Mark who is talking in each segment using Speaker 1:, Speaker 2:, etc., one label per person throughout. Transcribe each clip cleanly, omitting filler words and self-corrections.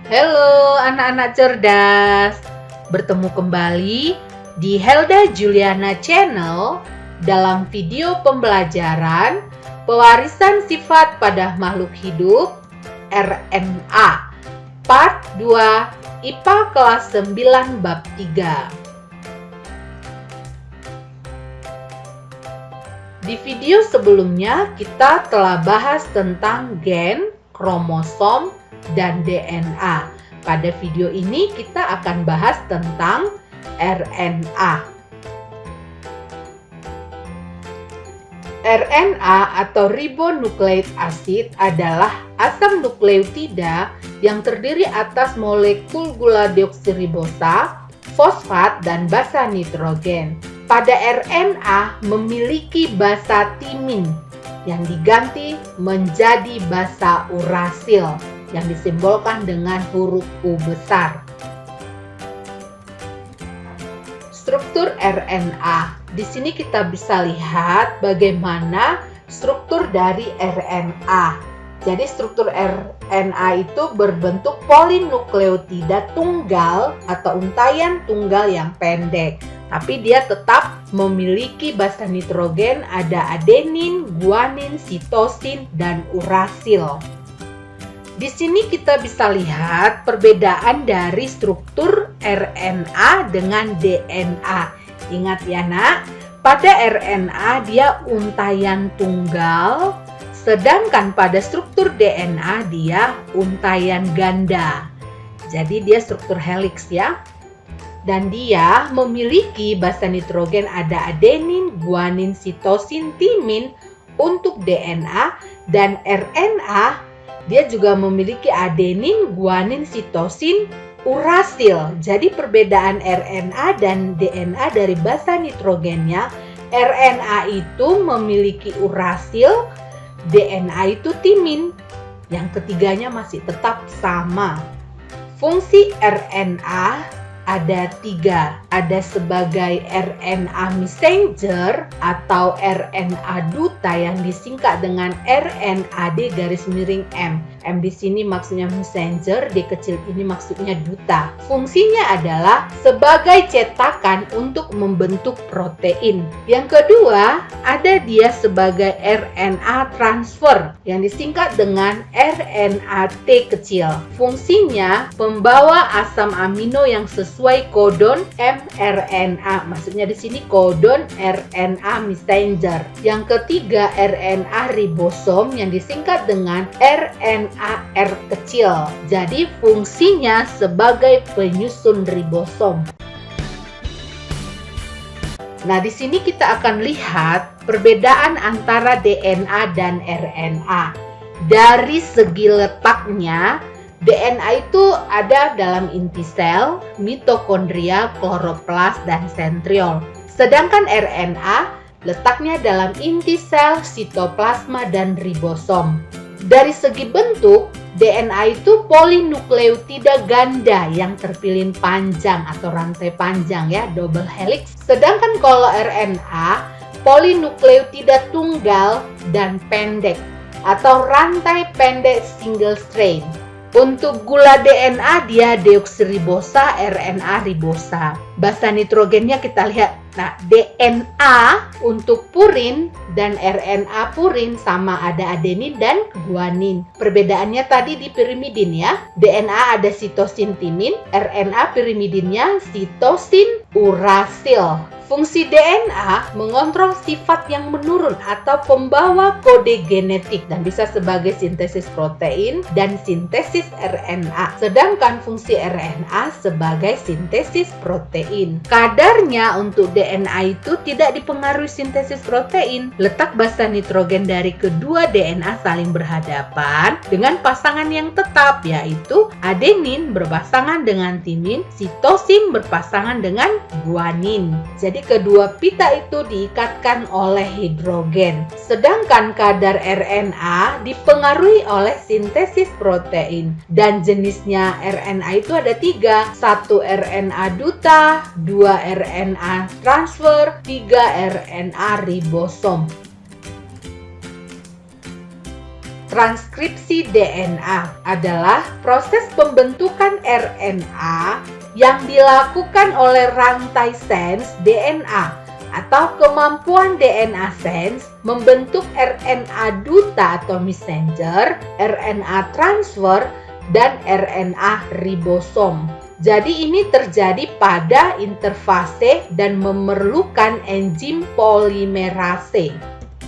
Speaker 1: Halo anak-anak cerdas, bertemu kembali di Helda Juliana Channel dalam video pembelajaran pewarisan sifat pada makhluk hidup RNA Part 2 IPA kelas 9 bab 3. Di video sebelumnya kita telah bahas tentang gen, kromosom, dan DNA. Pada video ini kita akan bahas tentang RNA. RNA atau ribonucleic acid adalah asam nukleotida yang terdiri atas molekul gula deoksiribosa, fosfat, dan basa nitrogen. Pada RNA memiliki basa timin yang diganti menjadi basa urasil yang disimbolkan dengan huruf U besar. Struktur RNA. Di sini kita bisa lihat bagaimana struktur dari RNA. Jadi struktur RNA itu berbentuk polinukleotida tunggal atau untayan tunggal yang pendek. Tapi dia tetap memiliki basa nitrogen, ada adenin, guanin, sitosin, dan urasil. Di sini kita bisa lihat perbedaan dari struktur RNA dengan DNA. Ingat ya nak, pada RNA dia untayan tunggal, sedangkan pada struktur DNA dia untayan ganda. Jadi dia struktur helix ya. Dan dia memiliki basa nitrogen ada adenin, guanin, sitosin, timin untuk DNA, dan RNA dia juga memiliki adenin, guanin, sitosin, urasil. Jadi perbedaan RNA dan DNA dari basa nitrogennya, RNA itu memiliki urasil, DNA itu timin. Yang ketiganya masih tetap sama. Fungsi RNA ada 3, ada sebagai RNA messenger atau RNA duta yang disingkat dengan RNAD_M. M di sini maksudnya messenger, D kecil ini maksudnya duta. Fungsinya adalah sebagai cetakan untuk membentuk protein. Yang kedua, ada dia sebagai RNA transfer yang disingkat dengan RNAT kecil. Fungsinya pembawa asam amino yang sesuai kodon mRNA. Maksudnya di sini kodon RNA messenger. Yang ketiga, RNA ribosom yang disingkat dengan RNA R kecil. Jadi fungsinya sebagai penyusun ribosom. Nah, di sini kita akan lihat perbedaan antara DNA dan RNA. Dari segi letaknya, DNA itu ada dalam inti sel, mitokondria, kloroplas, dan sentriol. Sedangkan RNA letaknya dalam inti sel, sitoplasma, dan ribosom. Dari segi bentuk, DNA itu polinukleotida ganda yang terpilin panjang atau rantai panjang ya, double helix. Sedangkan kalau RNA polinukleotida tunggal dan pendek atau rantai pendek single strain. Untuk gula DNA dia deoksiribosa, RNA ribosa. Basa nitrogennya kita lihat. Nah, DNA untuk purin dan RNA purin sama ada adenin dan guanin. Perbedaannya tadi di pirimidin ya. DNA ada sitosin timin, RNA pirimidinnya sitosin urasil. Fungsi DNA mengontrol sifat yang menurun atau pembawa kode genetik dan bisa sebagai sintesis protein dan sintesis RNA. Sedangkan fungsi RNA sebagai sintesis protein. Kadarnya untuk DNA itu tidak dipengaruhi sintesis protein. Letak basa nitrogen dari kedua DNA saling berhadapan dengan pasangan yang tetap, yaitu adenin berpasangan dengan timin, sitosin berpasangan dengan guanin. Jadi kedua pita itu diikatkan oleh hidrogen. Sedangkan kadar RNA dipengaruhi oleh sintesis protein. Dan jenisnya RNA itu ada 3. 1 RNA duta, 2 RNA transfer, 3 RNA ribosom. Transkripsi DNA adalah proses pembentukan RNA yang dilakukan oleh rantai sense DNA atau kemampuan DNA sense membentuk RNA duta atau messenger, RNA transfer, dan RNA ribosom. Jadi ini terjadi pada interfase dan memerlukan enzim polimerase.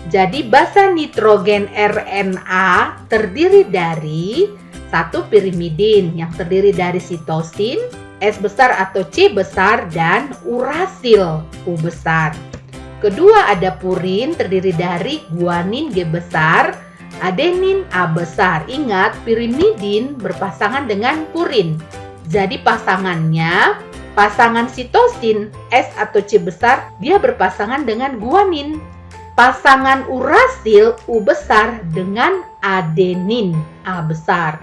Speaker 1: Jadi basa nitrogen RNA terdiri dari satu pirimidin yang terdiri dari sitosin, S besar atau C besar, dan urasil, U besar. Kedua ada purin terdiri dari guanin G besar, adenin A besar. Ingat, pirimidin berpasangan dengan purin. Jadi pasangan sitosin S atau C besar, dia berpasangan dengan guanin. Pasangan urasil U besar dengan adenin A besar.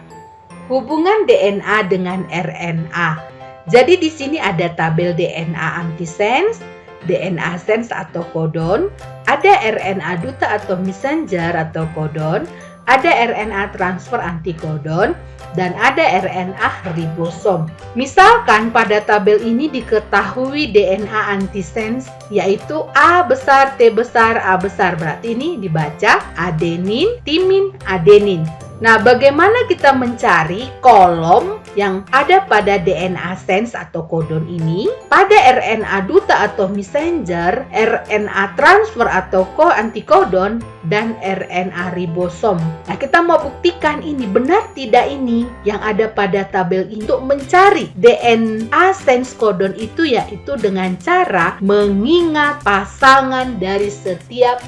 Speaker 1: Hubungan DNA dengan RNA. Jadi di sini ada tabel DNA antisense, DNA sense atau kodon, ada RNA duta atau messenger atau kodon, ada RNA transfer antikodon, dan ada RNA ribosom. Misalkan pada tabel ini diketahui DNA antisense yaitu A besar, T besar, A besar. Berarti ini dibaca adenin, timin, adenin. Nah, bagaimana kita mencari kolom yang ada pada DNA sense atau kodon ini? Pada RNA duta atau messenger, RNA transfer atau antikodon, dan RNA ribosom. Nah, kita mau buktikan ini benar tidak ini yang ada pada tabel ini. Untuk mencari DNA sense kodon itu yaitu dengan cara mengingat pasangan dari setiap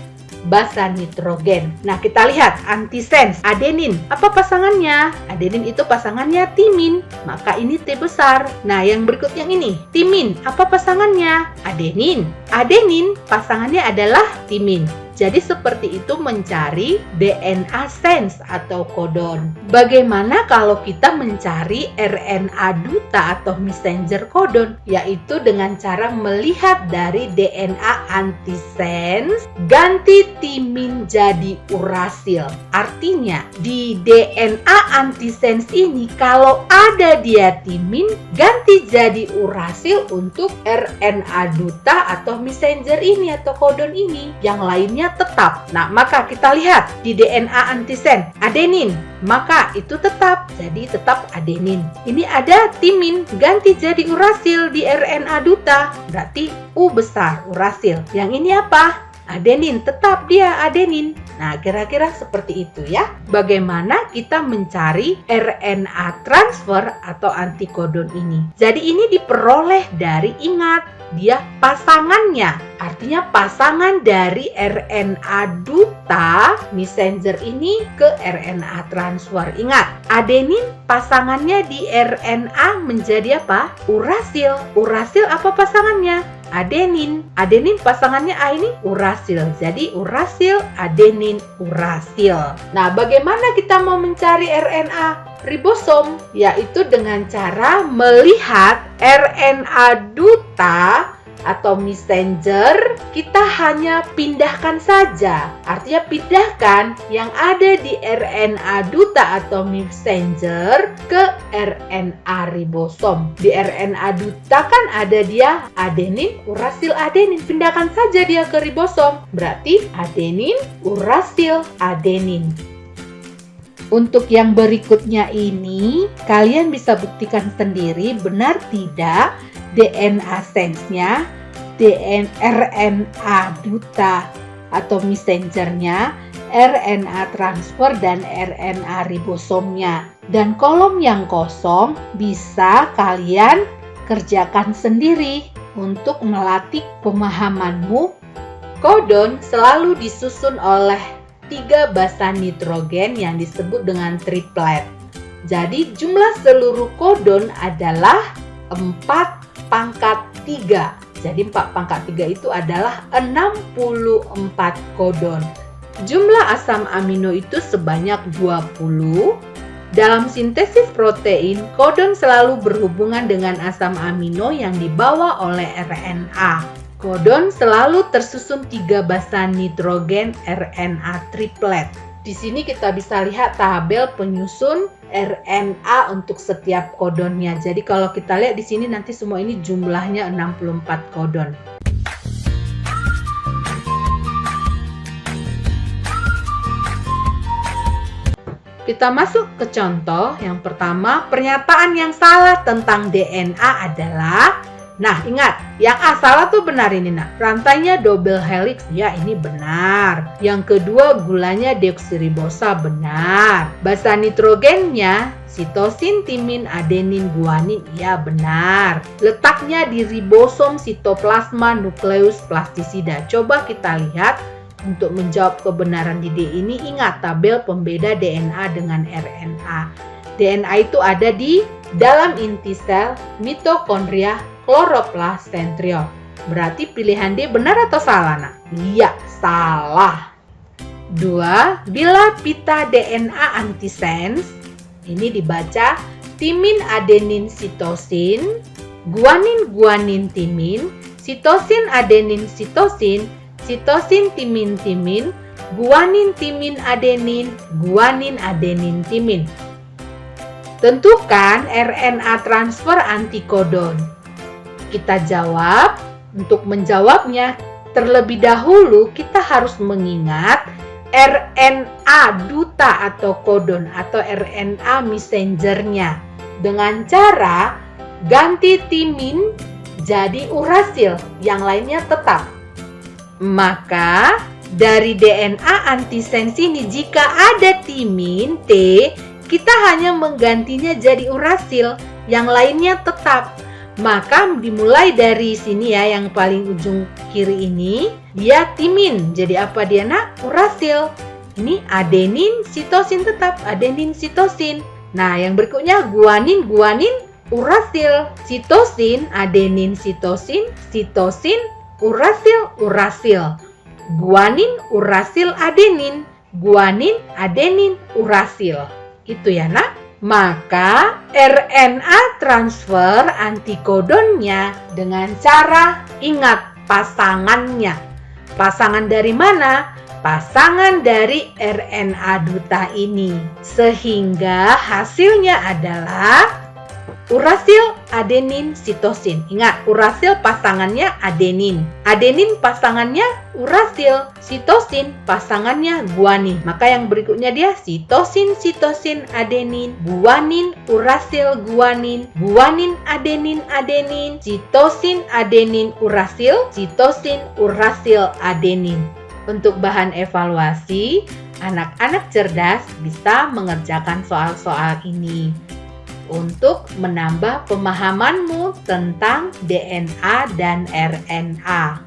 Speaker 1: basa nitrogen. Nah, kita lihat antisense adenin. Apa pasangannya? Adenin itu pasangannya timin, maka ini T besar. Nah, yang berikut yang ini, timin. Apa pasangannya? Adenin. Adenin pasangannya adalah timin. Jadi seperti itu mencari DNA sense atau kodon. Bagaimana kalau kita mencari RNA duta atau messenger kodon? Yaitu dengan cara melihat dari DNA antisense ganti timin jadi urasil. Artinya di DNA antisense ini kalau ada dia timin ganti jadi urasil untuk RNA duta atau messenger ini atau kodon ini. Yang lainnya tetap. Nah, maka kita lihat di DNA antisense adenin, maka itu tetap. Jadi tetap adenin. Ini ada timin ganti jadi urasil di RNA duta. Berarti U besar urasil. Yang ini apa? Adenin, tetap dia adenin. Nah, kira-kira seperti itu ya. Bagaimana kita mencari RNA transfer atau antikodon ini? Jadi ini diperoleh dari, ingat, dia pasangannya. Artinya pasangan dari RNA duta messenger ini ke RNA transfer. Ingat, adenin pasangannya di RNA menjadi apa? Urasil. Urasil apa pasangannya? Adenin. Adenin pasangannya A ini urasil. Jadi urasil, adenin, urasil. Nah, bagaimana kita mau mencari RNA ribosom? Yaitu dengan cara melihat RNA duta atau messenger, kita hanya pindahkan saja. Artinya pindahkan yang ada di RNA duta atau messenger ke RNA ribosom. Di RNA duta kan ada dia adenin, urasil, adenin. Pindahkan saja dia ke ribosom. Berarti adenin, urasil, adenin. Untuk yang berikutnya ini, kalian bisa buktikan sendiri benar tidak DNA sense-nya, RNA duta atau messengernya, RNA transfer, dan RNA ribosomnya. Dan kolom yang kosong bisa kalian kerjakan sendiri untuk melatih pemahamanmu. Kodon selalu disusun oleh 3 basa nitrogen yang disebut dengan triplet. Jadi jumlah seluruh kodon adalah 4 pangkat 3. Jadi 4 pangkat 3 itu adalah 64 kodon. Jumlah asam amino itu sebanyak 20. Dalam sintesis protein, kodon selalu berhubungan dengan asam amino yang dibawa oleh RNA. Kodon selalu tersusun 3 basa nitrogen RNA triplet. Di sini kita bisa lihat tabel penyusun RNA untuk setiap kodonnya. Jadi kalau kita lihat di sini nanti semua ini jumlahnya 64 kodon. Kita masuk ke contoh. Yang pertama, pernyataan yang salah tentang DNA adalah, nah ingat, yang A salah tuh benar ini nak. Rantainya double helix, ya ini benar. Yang kedua, gulanya deoksiribosa, benar. Basa nitrogennya sitosin, timin, adenin, guanin, ya benar. Letaknya di ribosom, sitoplasma, nukleus, plastisida. Coba kita lihat. Untuk menjawab kebenaran di D ini, ingat tabel pembeda DNA dengan RNA. DNA itu ada di dalam inti sel, mitokondria, kloroplas, sentriol. Berarti pilihan D benar atau salah, nak? Iya, salah. 2. Bila pita DNA antisense, ini dibaca timin, adenin, sitosin, guanin, guanin, timin, sitosin, adenin, sitosin, sitosin, timin, timin, guanin, timin, adenin, guanin, adenin, timin. Tentukan RNA transfer antikodon. Kita jawab. Untuk menjawabnya, terlebih dahulu kita harus mengingat RNA duta atau kodon atau RNA messengernya. Dengan cara ganti timin jadi urasil, yang lainnya tetap. Maka dari DNA antisense ini, jika ada timin T, kita hanya menggantinya jadi urasil, yang lainnya tetap. Maka dimulai dari sini ya, yang paling ujung kiri ini, dia timin. Jadi apa dia nak? Urasil. Ini adenin, sitosin tetap, adenin, sitosin. Nah, yang berikutnya guanin, guanin, urasil. Sitosin, adenin, sitosin, sitosin, urasil, urasil. Guanin, urasil, adenin. Guanin, adenin, urasil. Itu ya nak. Maka RNA transfer antikodonnya dengan cara ingat pasangannya. Pasangan dari mana? Pasangan dari RNA duta ini. Sehingga hasilnya adalah urasil, adenin, sitosin. Ingat, urasil pasangannya adenin. Adenin pasangannya urasil. Sitosin pasangannya guanin. Maka yang berikutnya dia sitosin, sitosin, adenin. Guanin, urasil, guanin. Guanin, adenin, adenin. Sitosin, adenin, urasil. Sitosin, urasil, adenin. Untuk bahan evaluasi, anak-anak cerdas bisa mengerjakan soal-soal ini untuk menambah pemahamanmu tentang DNA dan RNA.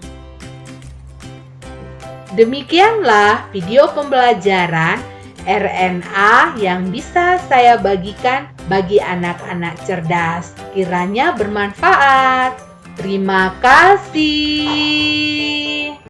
Speaker 1: Demikianlah video pembelajaran RNA yang bisa saya bagikan bagi anak-anak cerdas. Kiranya bermanfaat. Terima kasih.